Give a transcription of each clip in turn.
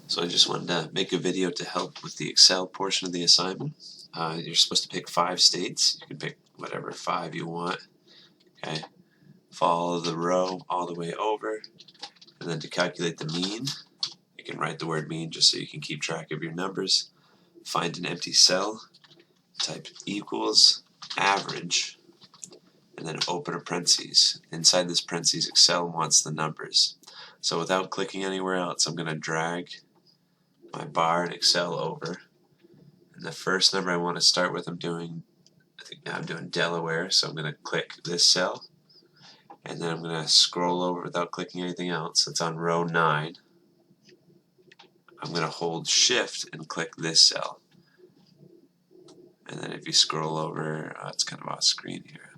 So I just wanted to make a video to help with the Excel portion of the assignment. You're supposed to pick 5 states. You can pick whatever 5 you want. Okay. Follow the row all the way over, and then to calculate the mean, you can write the word mean just so you can keep track of your numbers. Find an empty cell, type equals average, and then open a parentheses. Inside this parentheses, Excel wants the numbers. So without clicking anywhere else, I'm going to drag my bar in Excel over, and the first number I want to start with, I think now I'm doing Delaware, so I'm going to click this cell, and then I'm going to scroll over without clicking anything else. It's on row 9. I'm going to hold shift and click this cell, and then if you scroll over, it's kind of off screen here.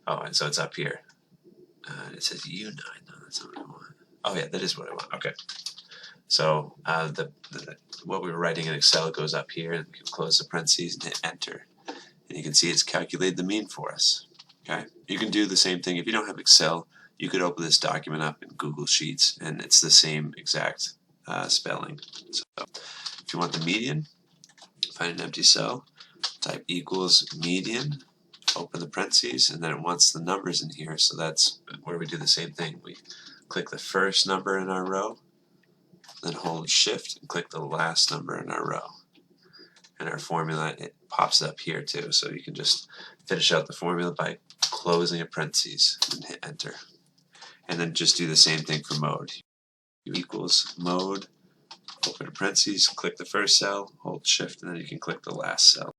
Oh, and so it's up here. It says U9. No, that's not what I want. Oh yeah, that is what I want. Okay. So what we were writing in Excel goes up here, and we can close the parentheses and hit enter. And you can see it's calculated the mean for us. Okay. You can do the same thing. If you don't have Excel, you could open this document up in Google Sheets, and it's the same exact spelling. So if you want the median, find an empty cell, type equals median, open the parentheses, and then it wants the numbers in here, so that's where we do the same thing. We click the first number in our row, then hold shift and click the last number in our row. And our formula, it pops up here too, so you can just finish out the formula by closing a parentheses and hit enter. And then just do the same thing for mode. Equals mode, open a parentheses, click the first cell, hold shift, and then you can click the last cell.